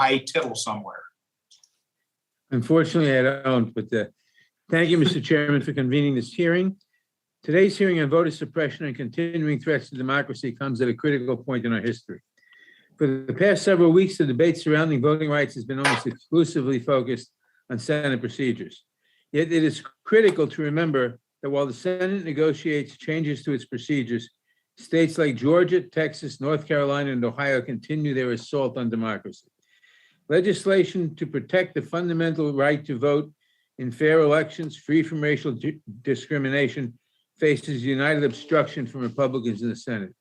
tittle somewhere. Unfortunately, I don't, but thank you, Mr. Chairman, for convening this hearing. Today's hearing on voter suppression and continuing threats to democracy comes at a critical point in our history. For the past several weeks, the debate surrounding voting rights has been almost exclusively focused on Senate procedures. Yet it is critical to remember that while the Senate negotiates changes to its procedures, states like Georgia, Texas, North Carolina, and Ohio continue their assault on democracy. Legislation to protect the fundamental right to vote in fair elections free from racial discrimination faces united obstruction from Republicans in the Senate.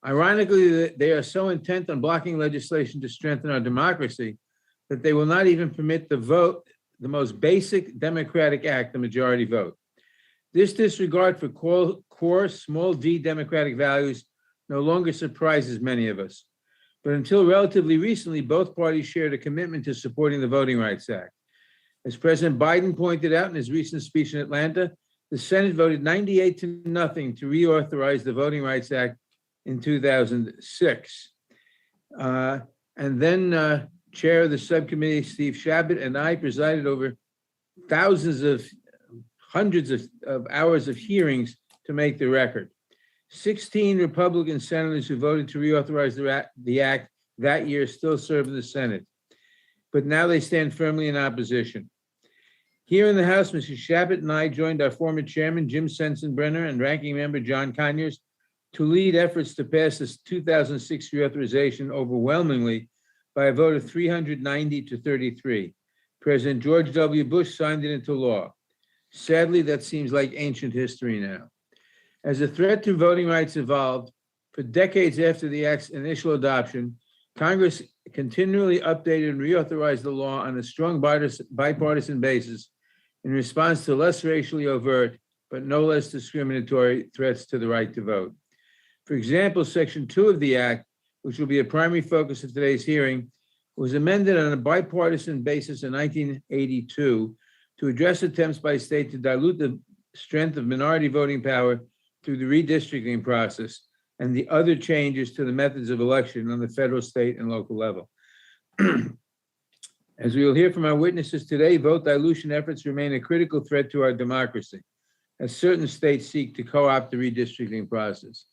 Ironically, they are so intent on blocking legislation to strengthen our democracy that they will not even permit the vote, the most basic democratic act, the majority vote. This disregard for core small d democratic values no longer surprises many of us. But until relatively recently, both parties shared a commitment to supporting the Voting Rights Act. As President Biden pointed out in his recent speech in Atlanta, the Senate voted 98-0 to reauthorize the Voting Rights Act in 2006. And then Chair of the subcommittee, Steve Chabot, and I presided over hundreds of hours of hearings to make the record. 16 Republican senators who voted to reauthorize the act that year still serve in the Senate, but now they stand firmly in opposition. Here in the House, Mr. Chabot and I joined our former chairman, Jim Sensenbrenner, and ranking member, John Conyers, to lead efforts to pass this 2006 reauthorization overwhelmingly by a vote of 390-33. President George W. Bush signed it into law. Sadly, that seems like ancient history now. As the threat to voting rights evolved, for decades after the act's initial adoption, Congress continually updated and reauthorized the law on a strong bipartisan basis in response to less racially overt, but no less discriminatory threats to the right to vote. For example, Section 2 of the Act, which will be a primary focus of today's hearing, was amended on a bipartisan basis in 1982 to address attempts by state to dilute the strength of minority voting power through the redistricting process and the other changes to the methods of election on the federal, state, and local level. As we will hear from our witnesses today, vote dilution efforts remain a critical threat to our democracy, as certain states seek to co-opt the redistricting process.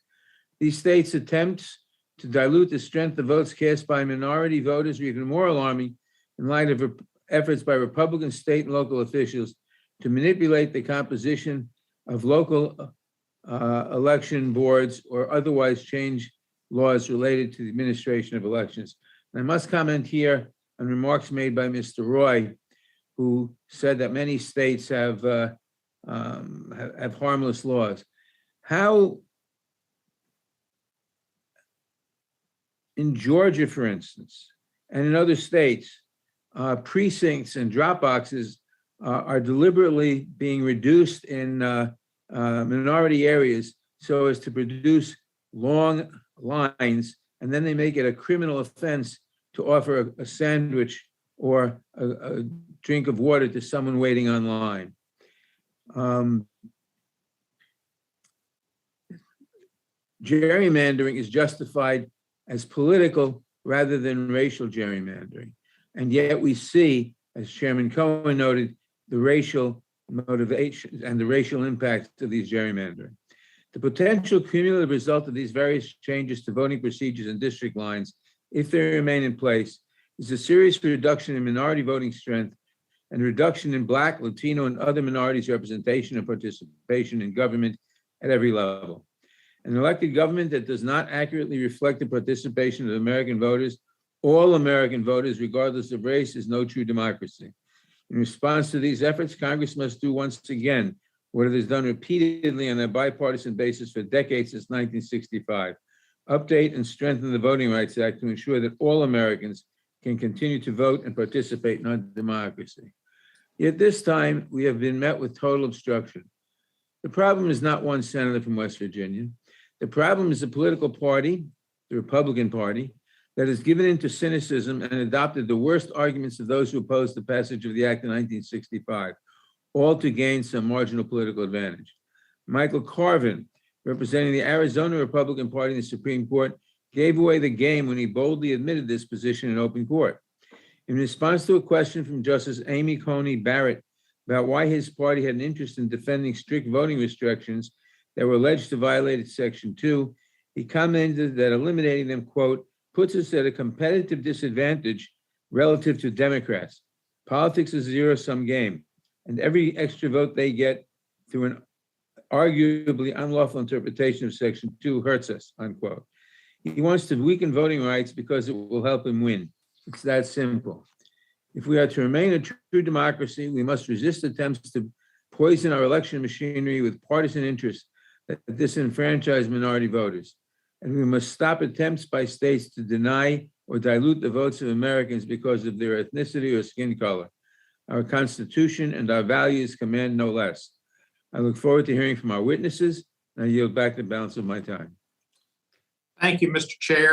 These states' attempts to dilute the strength of votes cast by minority voters are even more alarming in light of efforts by Republican state and local officials to manipulate the composition of local election boards or otherwise change laws related to the administration of elections. And I must comment here on remarks made by Mr. Roy, who said that many states have harmless laws. How, in Georgia, for instance, and in other states, precincts and drop boxes are deliberately being reduced in minority areas so as to produce long lines, and then they make it a criminal offense to offer a sandwich or a drink of water to someone waiting online. Gerrymandering is justified as political rather than racial gerrymandering. And yet we see, as Chairman Cohen noted, the racial motivation and the racial impact of these gerrymandering. The potential cumulative result of these various changes to voting procedures and district lines, if they remain in place, is a serious reduction in minority voting strength and reduction in Black, Latino, and other minorities' representation and participation in government at every level. An elected government that does not accurately reflect the participation of American voters, all American voters, regardless of race, is no true democracy. In response to these efforts, Congress must do once again what it has done repeatedly on a bipartisan basis for decades since 1965, update and strengthen the Voting Rights Act to ensure that all Americans can continue to vote and participate in our democracy. Yet this time, we have been met with total obstruction. The problem is not one senator from West Virginia. The problem is a political party, the Republican Party, that has given into cynicism and adopted the worst arguments of those who opposed the passage of the act in 1965, all to gain some marginal political advantage. Michael Carvin, representing the Arizona Republican Party in the Supreme Court, gave away the game when he boldly admitted this position in open court. In response to a question from Justice Amy Coney Barrett about why his party had an interest in defending strict voting restrictions that were alleged to violate Section 2, he commented that eliminating them, quote, puts us at a competitive disadvantage relative to Democrats. Politics is a zero-sum game, and every extra vote they get through an arguably unlawful interpretation of Section 2 hurts us, unquote. He wants to weaken voting rights because it will help him win. It's that simple. If we are to remain a true democracy, we must resist attempts to poison our election machinery with partisan interests that disenfranchise minority voters. And we must stop attempts by states to deny or dilute the votes of Americans because of their ethnicity or skin color. Our Constitution and our values command no less. I look forward to hearing from our witnesses, and I yield back the balance of my time. Thank you, Mr. Chair.